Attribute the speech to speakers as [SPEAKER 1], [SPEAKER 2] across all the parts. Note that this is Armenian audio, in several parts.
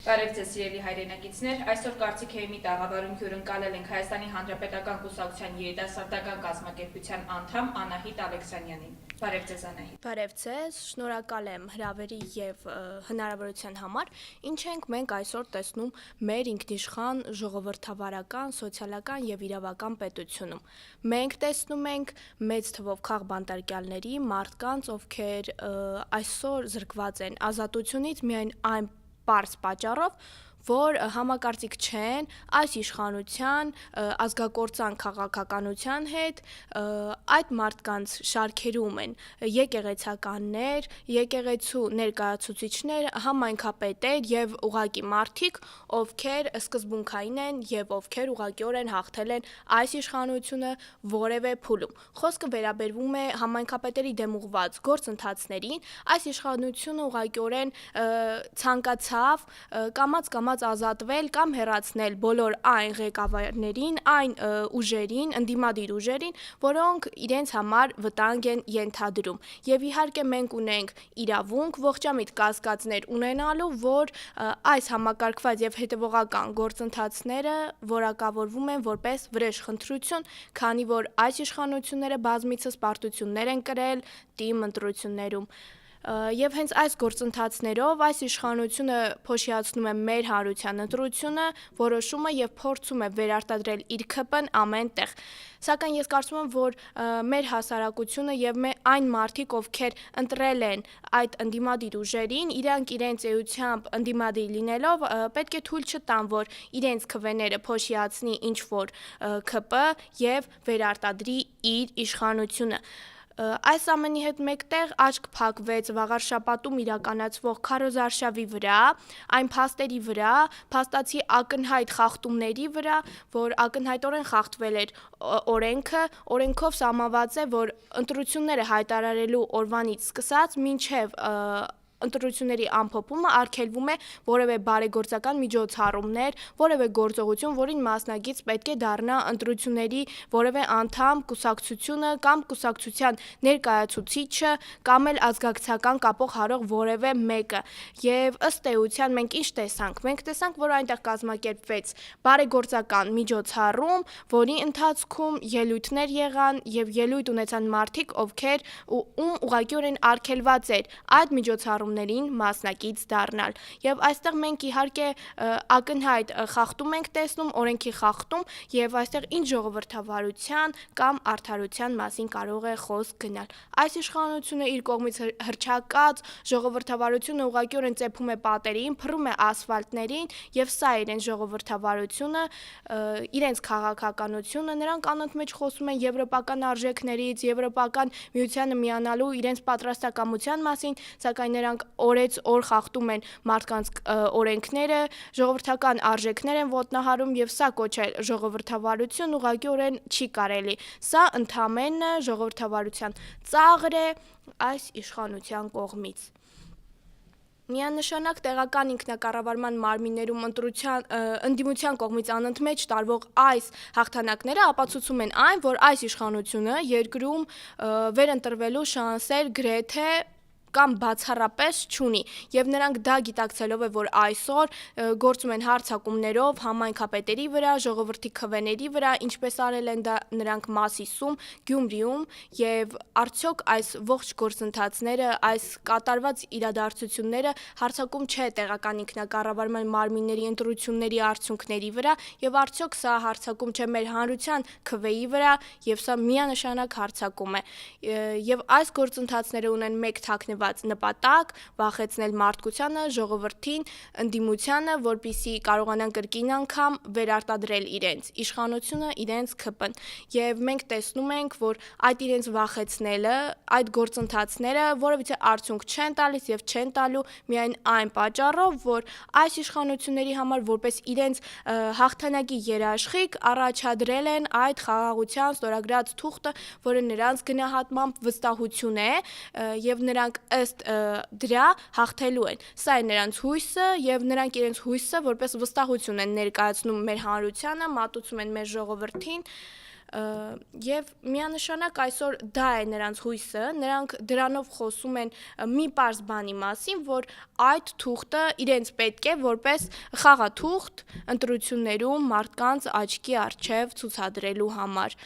[SPEAKER 1] Բարև ձեզ սիրելի հայրենակիցներ, այսօր կարծիք էիմի տաղավարում հյուրընկալել ենք Հայաստանի Հանրապետական կուսակցության երիտասարդական կազմակերպության անդամ Անահիտ Ալեքսանյանին։ Բարև ձեզ Անահիտ։
[SPEAKER 2] Բարև ձեզ, շնորհակալ եմ հրավերի եւ հնարավորության համար, ինչ ենք մենք այսօր տեսնում մեր ինքնիշխան ժողովրդավարական, սոցիալական եւ իրավական պետությունում։ Մենք տեսնում ենք մեծ թվով քաղբանտարկյալների, մարդկանց, ովքեր այսօր զրկված են ազատությունից միայն այն պարզ պատճառով, որ համակարծիք չեն այս իշխանության ազգակործան քաղաքականության հետ, այդ մարդկանց շարքերում են եկեղեցականներ, եկեղեցու ներկայացուցիչներ, համայնքապետեր եւ ուղակի մարդիկ, ովքեր սկզբունքային են եւ ովքեր ուղղակիորեն հաղթել են այս իշխանությունը որևէ փուլում։ Խոսքը վերաբերվում է համայնքապետերի դեմ ուղղված գործընթացներին, այս իշխանությունը ուղղակիորեն ցանկացավ կամաց ազատվել կամ հեռացնել բոլոր այն ղեկավարներին, այն ուժերին, ընդդիմադիր ուժերին, որոնք իրենց համար վտանգ են ենթադրում։ Եվ իհարկե մենք ունենք իրավունք ողջամիտ կասկածներ ունենալու, որ այս համակարգված եւ հետեւողական գործընթացները որակավորվում են որպես վրեժխնդրություն, քանի որ այս իշխանությունները բազմիցս պարտություններ են կրել թիմ ընտրություններում։ Եվ հենց այս գործընթացներով այս իշխանությունը փոշիացնում է մեր հանրության ընտրությունը, որոշումը եւ փորձում է վերարտադրել իր ՔՊ-ն ամեն տեղ։ Սակայն ես կարծում եմ, որ մեր հասարակությունը եւ այն մարդիկ, ովքեր ընտրել են այդ ընդդիմադիր ուժերին, իրանք իրենց էությամբ ընդդիմադիր լինելով պետք է թույլ չտան, որ իրենց քվեները փոշիացնի ինչ որ ՔՊ եւ վերարտադրի իր իշխանությունը։ Այս ամենի հետ մեկտեղ աչք փակվեց վաղար շաբաթում իրականացվող քարոզարշավի վրա, այն փաստերի վրա, փաստացի ակնհայտ խախտումների վրա, որ ակնհայտորեն խախտվել էր օրենքը, օրենքով սահմանված է, որ ընտրությունները հայտարարելու օրվանից սկսած մինչև ընտրությունների ամփոփումը արգելվում է որևէ բարեգործական միջոցառումներ, որևէ գործողություն, որին մասնակից պետք է դառնա ընտրությունների որևէ անդամ, կուսակցությունը կամ կուսակցության ներկայացուցիչը կամ էլ ազգակցական կապող հարող որևէ մեկը։ Եվ ըստ էության մենք ինչ տեսանք։ Մենք տեսանք, որ այնտեղ կազմակերպվեց բարեգործական միջոցառում, որի ընթացքում ելույթներ եղան եւ ելույթ ունեցան մարդիկ, ովքեր ում ուղղակիորեն արգելված էր այդ միջոցառումներին մասնակից դառնալ։ Եվ այստեղ մենք իհարկե ակնհայտ խախտում ենք տեսնում, օրենքի խախտում, եւ այստեղ ինչ ժողովրդավարության կամ արդարության մասին կարող է խոսք գնալ։ Այս իշխանությունը իր կողմից հռչակած ժողովրդավարությունը ուղղակիորեն ծեփում է պատերին, փռում է ասֆալտներին, եւ սա է իրենց ժողովրդավարությունը, իրենց քաղաքականությունը, նրանք անընդմեջ խոսում են եվրոպական արժեքներից, եվրոպական միությանը միանալու իրենց պատրաստակամության մասին, սակայն նրանք օրեցօր խախտում են մարդկանց օրենքները, ժողովրդական արժեքներ են ոտնահարում եւ սա կոչել ժողովրդավարություն ուղղակիորեն չի կարելի։ Սա ընդամենը ժողովրդավարության ծաղր է այս իշխանության կողմից։ Միանշանակ տեղական ինքնակառավարման մարմիններում ընդդիմության կողմից անընդմեջ տարվող այս հաղթանակները ապացուցում են այն, որ այս իշխանությունը երկրում վերընտրվելու շանսեր գրեթե կամ բացառապես չունի, եւ նրանք դա գիտակցելով է, որ այսօր գործում են հարձակումներով համայնքապետերի վրա, ժողովրդի քվեների վրա, ինչպես արել են դա նրանք Մասիսում, Գյումրիում, եւ արդյոք այս ողջ գործընթացները, այս կատարված իրադարձությունները հարձակում չէ տեղական ինքնակառավարման մարմինների ընտրությունների արդյունքների վրա, եւ արդյոք սա հարձակում չէ մեր հանրության քվեի վրա, եւ սա միանշանակ հարձակում է։ Եվ այս գործընթացները ունեն մեկ թաքնված նպատակ՝ վախեցնել մարդկությանը, ժողովրդին, ընդդիմությանը, որպեսզի կարողանան կրկին անգամ վերարտադրել իրենց իշխանությունը, իրենց ՔՊ-ն։ Եվ մենք տեսնում ենք, որ այդ իրենց վախեցնելը, այդ գործընթացները որևիցե արդյունք չեն տալիս եւ չեն տալու միայն այն պատճառով, որ այս իշխանությունների համար որպես իրենց հաղթանակի երաշխիք առաջադրել են այդ խաղաղության ստորագրած թուղթը, որը նրանց գնահատմամբ վստահություն է, եւ նրանք ըստ դրա հաղթելու են։ Սա է նրանց հույսը, եւ նրանք իրենց հույսը որպես վստահություն են ներկայացնում մեր հանրությանը, մատուցում են մեր ժողովրդին, Եվ միանշանակ այսօր դա է նրանց հույսը, նրանք դրանով խոսում են մի պարզ բանի մասին, որ այդ թուղթը իրենց պետք է որպես խաղաթուղթ ընտրություններում մարդկանց աչքի առջև ցուցադրելու համար։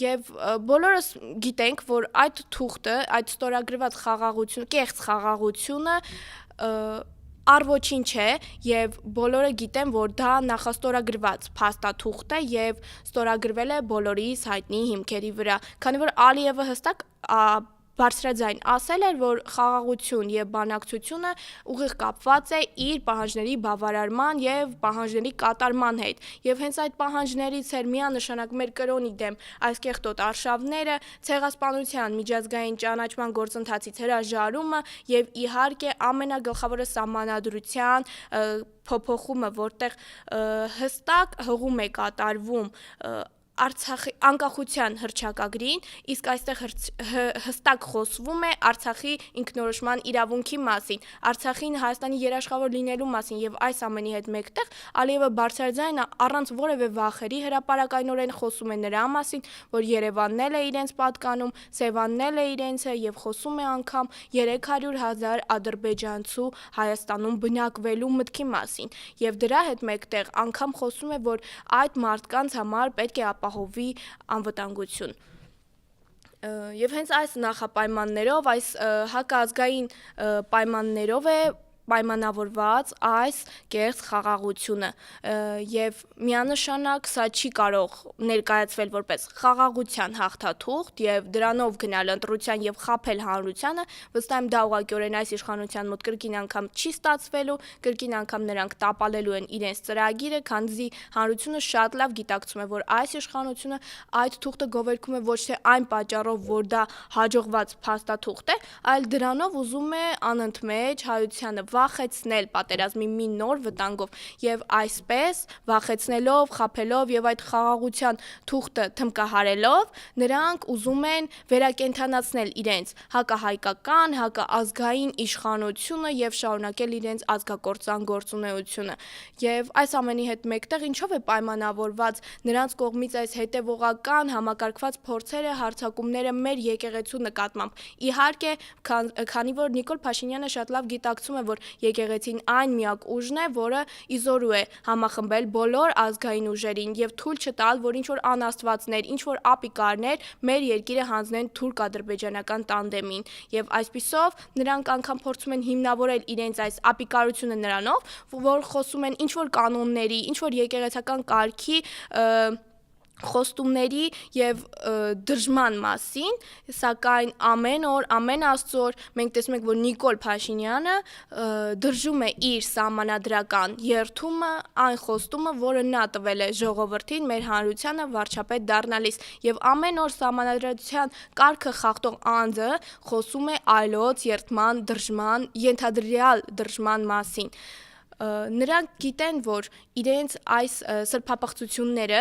[SPEAKER 2] Եվ բոլորս գիտենք, որ այդ թուղթը, այդ ստորագրված խաղաղություն, կեղծ խաղաղությունը առոչինչ է եւ բոլորը գիտեն, որ դա նախաստորագրված փաստաթուղթ է եւ ստորագրվել է բոլորիս հայտնի հիմքերի վրա, քանի որ Ալիևը հստակ բարձրաձայն ասել էր, որ խաղաղություն եւ բանակցությունը ուղիղ կապված է իր պահանջների բավարարման եւ պահանջների կատարման հետ։ Եվ հենց այդ պահանջներից էր միանշանակ մեր կրոնի դեմ այս կեղտոտ արշավները, ցեղասպանության միջազգային ճանաչման գործընթացից հրաժարումը եւ իհարկե ամենագլխավորը սահմանադրության փոփոխումը, որտեղ հստակ հղում է կատարվում Արցախի անկախության հռչակագրին, իսկ այստեղ հստակ խոսվում է Արցախի ինքնորոշման իրավունքի մասին, Արցախին Հայաստանի երաշխավոր լինելու մասին եւ այս ամենի հետ մեկտեղ Ալիևը բարձրաձայն առանց որևէ վախերի հրապարակայնորեն խոսում է նրա մասին, որ Երևանն է իրենց պատկանում, Սևանն է իրենցը եւ խոսում է անգամ 300,000 ադրբեջանցու Հայաստանում բնակվելու մտքի մասին եւ դրա հետ մեկտեղ անգամ խոսում է, որ այդ մարդկանց համար պետք է ապահովի անվտանգություն։ Եվ հենց այս նախապայմաններով, այս հակազգային պայմաններով է պայմանավորված այս կեղծ խաղաղությունը եւ միանշանակ սա չի կարող ներկայացվել որպես խաղաղության հաղթաթուղթ եւ դրանով գնալ ընտրության եւ խաբել հանրությանը, վստահ եմ դա ուղղակիորեն այս իշխանության մոտ կրկին անգամ չի ստացվելու, կրկին անգամ նրանք տապալելու են իրենց ծրագիրը, քանզի հանրությունը շատ լավ գիտակցում է, որ այս իշխանությունը այդ թուղթը գովերգում է ոչ թե այն պատճառով, որ դա հաջողված փաստաթուղթ է, այլ դրանով ուզում է անընդմեջ հայությանը վախեցնել պատերազմի մի նոր վտանգով եւ այսպես վախեցնելով, խաբելով եւ այդ խաղաղության թուղթը թմկահարելով նրանք ուզում են վերակենդանացնել իրենց հակահայկական, հակաազգային իշխանությունը եւ շարունակել իրենց ազգակործան գործունեությունը եւ այս ամենի հետ մեկտեղ ինչով է պայմանավորված նրանց կողմից այս հետեւողական համակարգված փորձերը, հարձակումները մեր եկեղեցու նկատմամբ իհարկե քանի որ Նիկոլ Փաշինյանը շատ լավ գիտակցում է, որ եկեղեցին այն միակ ուժն է, որը իզորու է համախմբել բոլոր ազգային ուժերին եւ թույլ չտալ, որ ինչ որ անաստվածներ, ինչ որ ապիկարներ մեր երկիրը հանձնեն թուրք-ադրբեջանական տանդեմին եւ այսպիսով նրանք անգամ փորձում են հիմնավորել իրենց այս ապիկարությունը նրանով, որ խոսում են ինչ որ կանոնների, ինչ որ եկեղեցական կարգի խոստումների եւ դրժման մասին, սակայն ամեն օր, ամեն աստծոր մենք տեսնում ենք, որ Նիկոլ Փաշինյանը դրժում է իր սահմանադրական երթումը, այն խոստումը, որը նա տվել է ժողովրդին, մեր հանրությանը վարչապետ դառնալիս եւ ամեն օր սահմանադրության կարգը խախտող անձը խոսում է այլոց երթման, դրժման, ենթադրյալ դրժման մասին։ Նրանք գիտեն, որ իրենց այս սրբապղծությունները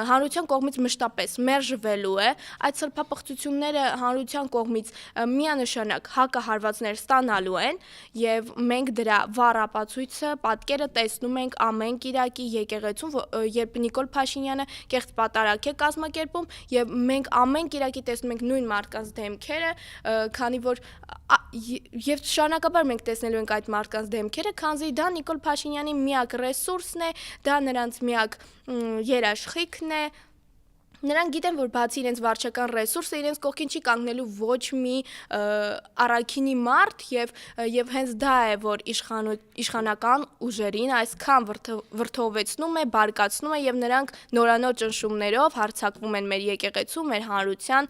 [SPEAKER 2] հանրության կողմից մշտապես մերժվելու է, այդ սրբապղծությունները հանրության կողմից միանշանակ հակահարվածներ ստանալու են եւ մենք դրա վառ ապացույցը, պատկերը տեսնում ենք ամեն կիրակի եկեղեցում, երբ Նիկոլ Փաշինյանը կեղծ պատարակ է կազմակերպում եւ մենք ամեն կիրակի տեսնում ենք նույն մարդկանց դեմքերը, քանի որ եւ շարունակաբար մենք տեսնելու ենք այդ մարդկանց դեմքերը, քանզի դա Նիկոլ Փաշինյանի միակ ռեսուրսն է, դա նրանց միակ երաշխիքն է։ Նրանք գիտեն, որ բացի իրենց վարչական ռեսուրսը, իրենց կողքին չի կանգնելու ոչ մի առաքինի մարդ եւ հենց դա է, որ իշխանական ուժերին այսքան վրդովեցնում է, բարկացնում է եւ նրանք նորանոր ճնշումներով հարձակվում են մեր եկեղեցու, մեր հանրության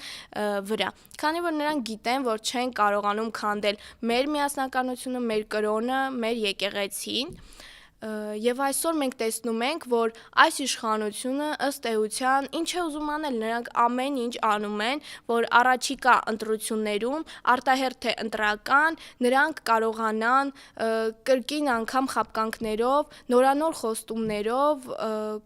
[SPEAKER 2] վրա։ Քանի որ նրանք գիտեն, որ չեն կարողանում քանդել մեր միասնականությունը, մեր կրոնը, մեր եկեղեցին, եւ այսօր մենք տեսնում ենք, որ այս իշխանությունը ըստ էության ինչ է ուզում անել, նրանք ամեն ինչ անում են, որ առաջիկա ընտրություններում արտահերթ թե ընտրական նրանք կարողանան կրկին անգամ խապկանքներով, նորանոր խոստումներով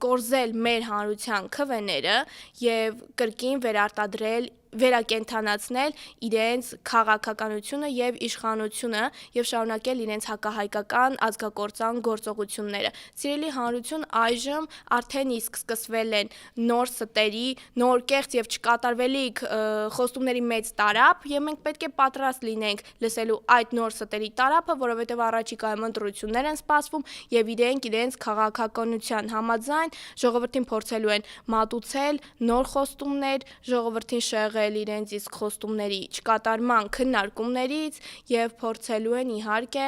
[SPEAKER 2] կորզել մեր հանրության քվեները եւ կրկին վերարտադրել վերակենդանացնել իրենց քաղաքականությունը եւ իշխանությունը եւ շարունակել իրենց հակահայկական ազգակործան գործողությունները։ Սիրելի հանրություն, այժմ արդեն իսկ սկսվել են նոր ստերի, նոր կեղծ եւ չկատարվելիք խոստումների մեծ տարափ եւ մենք պետք է պատրաստ լինենք լսելու այդ նոր ստերի տարափը, որովհետեւ առաջիկայում ընտրություններ են սպասվում եւ իրենց քաղաքականության համաձայն ժողովրդին փորձելու են մատուցել նոր խոստումներ, ժողովրդին շեղել իրենց իսկ խոստումների չկատարման քննարկումներից եւ փորձելու են իհարկե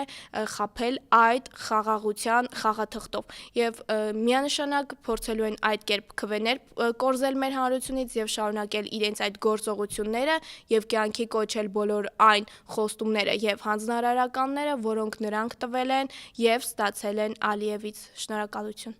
[SPEAKER 2] խաբել այդ խաղաղության խաղաթղթով եւ միանշանակ փորձելու են այդ կերպ քվեներ կորզել մեր հանրությունից եւ շարունակել իրենց այդ գործողությունները եւ կյանքի կոչել բոլոր այն խոստումները եւ հանձնարարականները, որոնք նրանք տվել են եւ ստացել են Ալիևից։ Շնորհակալություն։